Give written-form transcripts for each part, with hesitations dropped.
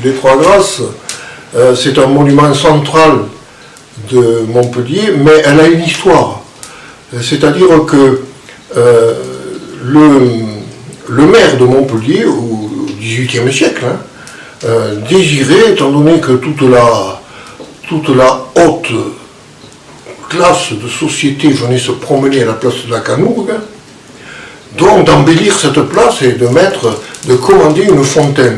les Trois Grâces, c'est un monument central de Montpellier, mais elle a une histoire. C'est-à-dire que le maire de Montpellier, au XVIIIe siècle, désirait, étant donné que toute la haute classe de société venait se promener à la place de la Canourgue, donc d'embellir cette place et de commander une fontaine.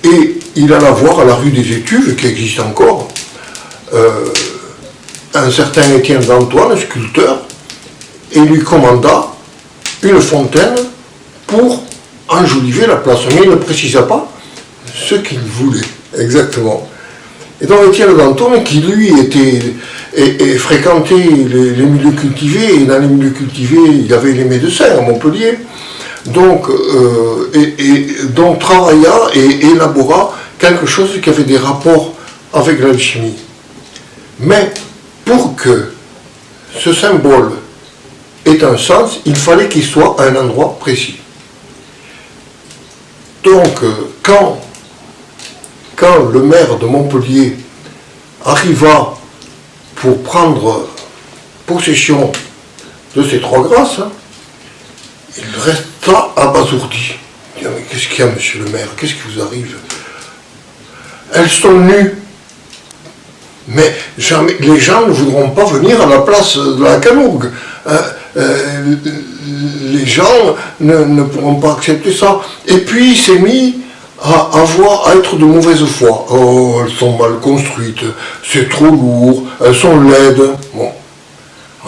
Et il alla voir à la rue des Étuves, qui existe encore, un certain Étienne d'Antoine, sculpteur, et lui commanda une fontaine pour enjoliver la place. Mais il ne précisa pas ce qu'il voulait exactement. Et donc Étienne d'Antoine, qui lui fréquentait les milieux cultivés, et dans les milieux cultivés, il y avait les médecins à Montpellier, donc travailla et élabora quelque chose qui avait des rapports avec l'alchimie. Mais pour que ce symbole ait un sens, il fallait qu'il soit à un endroit précis. Donc, quand le maire de Montpellier arriva pour prendre possession de ces Trois Grâces, il resta abasourdi. Il dit, mais qu'est-ce qu'il y a, monsieur le maire? Qu'est-ce qui vous arrive? Elles sont nues. Mais jamais, les gens ne voudront pas venir à la place de la Canourgue. Les gens ne pourront pas accepter ça. Et puis il s'est mis à être de mauvaise foi. Oh, elles sont mal construites, c'est trop lourd, elles sont laides. Bon.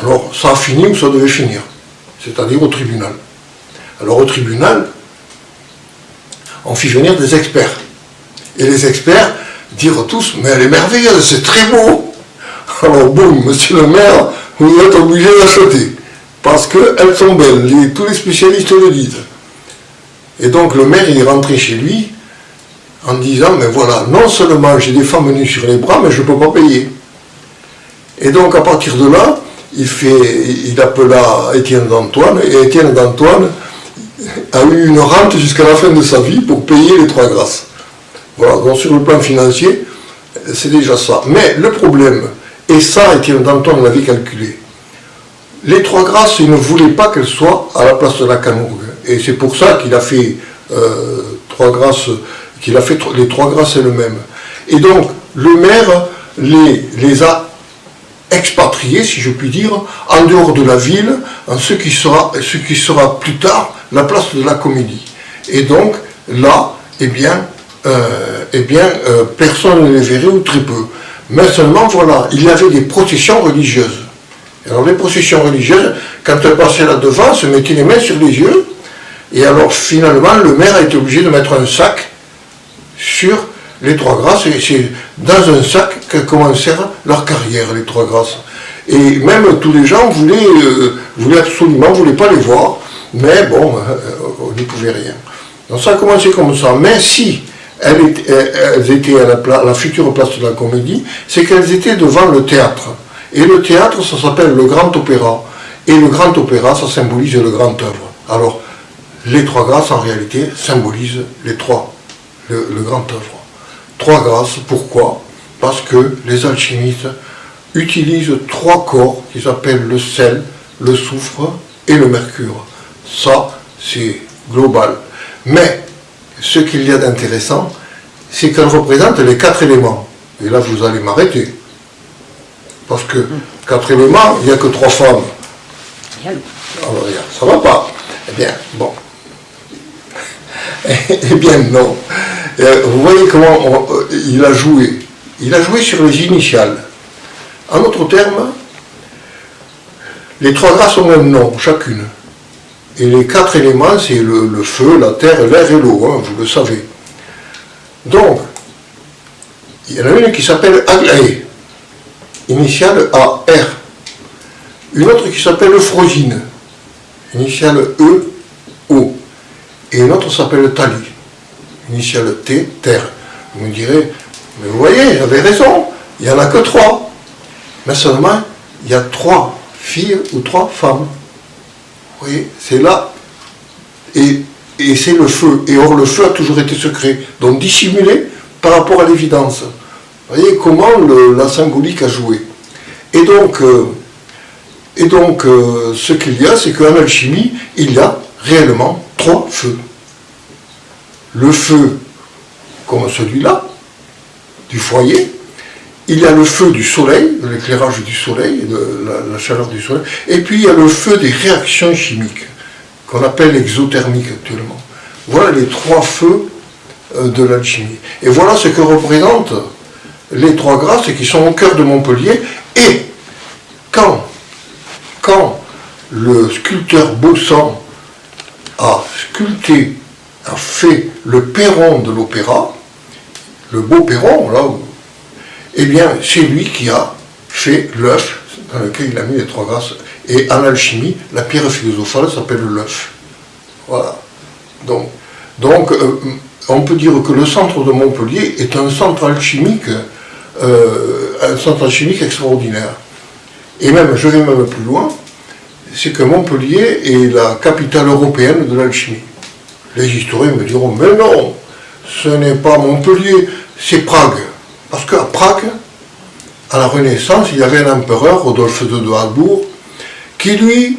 Alors ça a fini où ça devait finir, c'est-à-dire au tribunal. Alors au tribunal, on fit venir des experts. Et les experts dirent tous, mais elle est merveilleuse, c'est très beau. Alors boum, monsieur le maire, vous êtes obligé d'acheter. Parce qu'elles sont belles, tous les spécialistes le disent. Et donc le maire, il est rentré chez lui en disant, mais voilà, non seulement j'ai des femmes nues sur les bras, mais je ne peux pas payer. Et donc à partir de là, il appela Étienne d'Antoine, et Étienne d'Antoine a eu une rente jusqu'à la fin de sa vie pour payer les Trois Grâces. Voilà, donc sur le plan financier, c'est déjà ça. Mais le problème, et ça Étienne d'Antoine l'avait calculé, les Trois Grâces, il ne voulait pas qu'elles soient à la place de la Canourgue. Et c'est pour ça qu'il a fait Trois Grâces, les Trois Grâces elles-mêmes. Et donc, le maire les a expatriés, si je puis dire, en dehors de la ville, en ce qui sera plus tard la place de la Comédie. Et donc, là, personne ne les verrait ou très peu. Mais seulement, voilà, il y avait des processions religieuses. Alors les processions religieuses, quand elles passaient là-devant, elles se mettaient les mains sur les yeux, et alors finalement, le maire a été obligé de mettre un sac sur les Trois Grâces, et c'est dans un sac qu'elles commencèrent leur carrière, les Trois Grâces. Et même tous les gens voulaient pas les voir, mais bon, on n'y pouvait rien. Donc ça a commencé comme ça. Mais si elles étaient à la future place de la Comédie, c'est qu'elles étaient devant le théâtre. Et le théâtre, ça s'appelle le Grand Opéra. Et le Grand Opéra, ça symbolise le grand œuvre. Alors, les Trois Grâces, en réalité, symbolisent le grand œuvre. Trois Grâces, pourquoi? Parce que les alchimistes utilisent trois corps qu'ils appellent le sel, le soufre et le mercure. Ça, c'est global. Mais, ce qu'il y a d'intéressant, c'est qu'elle représente les quatre éléments. Et là, vous allez m'arrêter. Parce que quatre éléments, il n'y a que trois femmes. Alors, ça ne va pas. Eh bien, bon. Eh bien, non. Vous voyez comment il a joué. Il a joué sur les initiales. En d'autres termes, les Trois Grâces ont un nom, chacune. Et les quatre éléments, c'est le feu, la terre, l'air et l'eau, hein, vous le savez. Donc, il y en a une qui s'appelle Aglaé. Initiale AR. Une autre qui s'appelle Frosine, initiale EO. Et une autre s'appelle Tali, initiale T, Terre. Vous me direz, mais vous voyez, j'avais raison, il n'y en a que trois. Mais seulement, il y a trois filles ou trois femmes. Vous voyez, c'est là. Et et c'est le feu. Et or, le feu a toujours été secret, donc dissimulé par rapport à l'évidence. Vous voyez comment la symbolique a joué. Et donc, ce qu'il y a, c'est qu'en alchimie, il y a réellement 3 feux. Le feu, comme celui-là, du foyer. Il y a le feu du soleil, de l'éclairage du soleil, de la chaleur du soleil. Et puis, il y a le feu des réactions chimiques, qu'on appelle exothermiques actuellement. Voilà les 3 feux de l'alchimie. Et voilà ce que représentent les 3 grâces qui sont au cœur de Montpellier. Et quand le sculpteur Baussan a sculpté, a fait le perron de l'opéra, le beau perron, là, eh bien, c'est lui qui a fait l'œuf dans lequel il a mis les 3 grâces. Et en alchimie, la pierre philosophale s'appelle l'œuf. Voilà. Donc, on peut dire que le centre de Montpellier est un centre alchimique extraordinaire. Et même, je vais même plus loin, c'est que Montpellier est la capitale européenne de l'alchimie. Les historiens me diront, mais non, ce n'est pas Montpellier, c'est Prague. Parce qu'à Prague, à la Renaissance, il y avait un empereur, Rodolphe II de Habsbourg, qui lui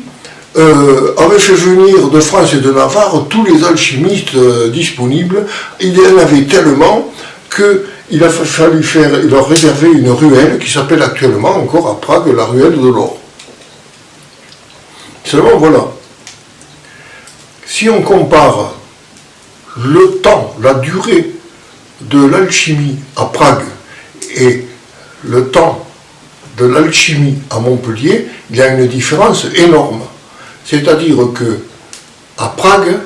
avait fait venir de France et de Navarre tous les alchimistes disponibles. Il y en avait tellement qu'il a fallu leur réserver une ruelle qui s'appelle actuellement encore à Prague la ruelle de l'or. Seulement voilà, si on compare le temps, la durée de l'alchimie à Prague et le temps de l'alchimie à Montpellier, il y a une différence énorme. C'est-à-dire que à Prague,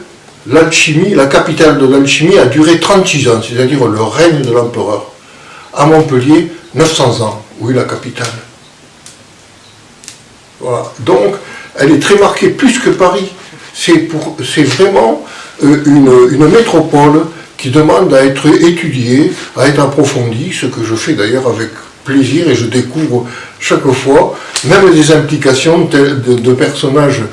l'alchimie, la capitale de l'alchimie a duré 36 ans, c'est-à-dire le règne de l'empereur. À Montpellier, 900 ans, où est la capitale. Voilà. Donc, elle est très marquée, plus que Paris. C'est vraiment une métropole qui demande à être étudiée, à être approfondie, ce que je fais d'ailleurs avec plaisir, et je découvre chaque fois, même des implications de personnages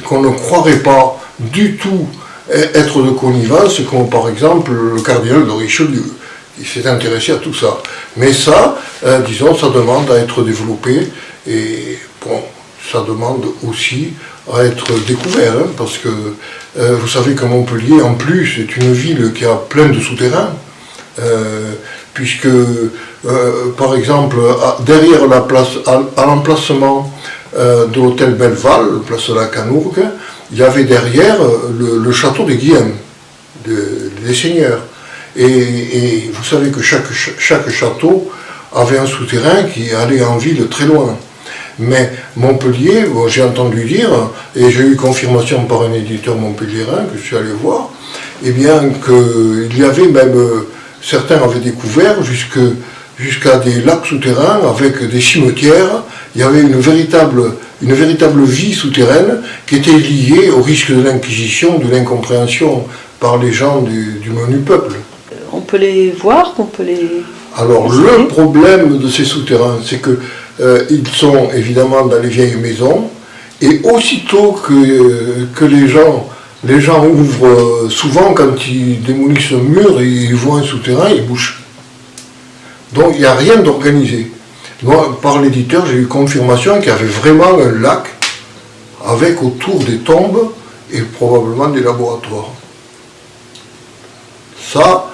qu'on ne croirait pas du tout être de connivence, comme par exemple le cardinal de Richelieu, qui s'est intéressé à tout ça. Mais ça, disons, ça demande à être développé, et bon, ça demande aussi à être découvert, hein, parce que vous savez que Montpellier, en plus, est une ville qui a plein de souterrains, puisque, par exemple, derrière la place, à l'emplacement de l'hôtel Belleval, place de la Canourgue, il y avait derrière le château des Guillaume, des seigneurs. Et vous savez que chaque château avait un souterrain qui allait en ville très loin. Mais Montpellier, bon, j'ai entendu dire, et j'ai eu confirmation par un éditeur montpelliérain que je suis allé voir, eh bien qu'il y avait même, certains avaient découvert jusqu'à des lacs souterrains avec des cimetières. Il y avait une véritable vie souterraine qui était liée au risque de l'inquisition, de l'incompréhension par les gens du menu peuple. On peut les voir, on peut les... Alors le problème de ces souterrains, c'est que ils sont évidemment dans les vieilles maisons, et aussitôt que les gens ouvrent, souvent quand ils démolissent un mur et ils voient un souterrain, ils bougent. Donc il n'y a rien d'organisé. Moi, par l'éditeur, j'ai eu confirmation qu'il y avait vraiment un lac avec autour des tombes et probablement des laboratoires. Ça,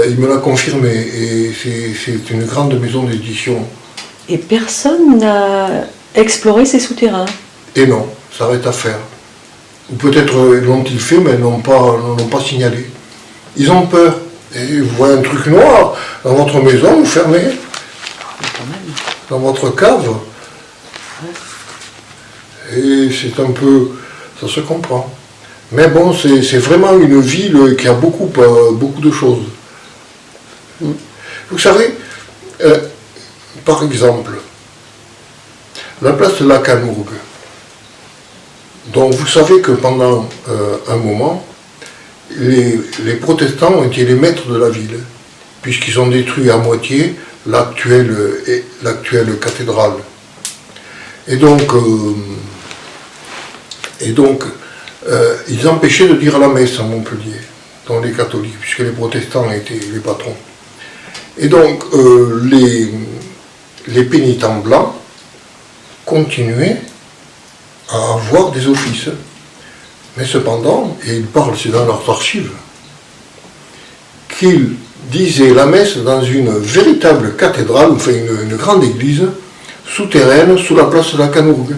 il me l'a confirmé, et c'est une grande maison d'édition. Et personne n'a exploré ces souterrains? Et non, ça reste à faire. Ou peut-être l'ont-ils fait, mais n'ont pas signalé. Ils ont peur. Et vous voyez un truc noir dans votre maison, vous fermez. Dans votre cave. Et c'est un peu... ça se comprend. Mais bon, c'est vraiment une ville qui a beaucoup de choses. Vous savez, par exemple, la place de la Canourgue. Donc vous savez que pendant un moment, les protestants ont été les maîtres de la ville, puisqu'ils ont détruit à moitié l'actuelle cathédrale. Et donc ils empêchaient de dire la messe à Montpellier, dans les catholiques, puisque les protestants étaient les patrons. Et donc, les pénitents blancs continuaient à avoir des offices. Mais cependant, et ils parlent, c'est dans leurs archives, qu'ils disaient la messe dans une véritable cathédrale, enfin une grande église, souterraine, sous la place de la Canourgue.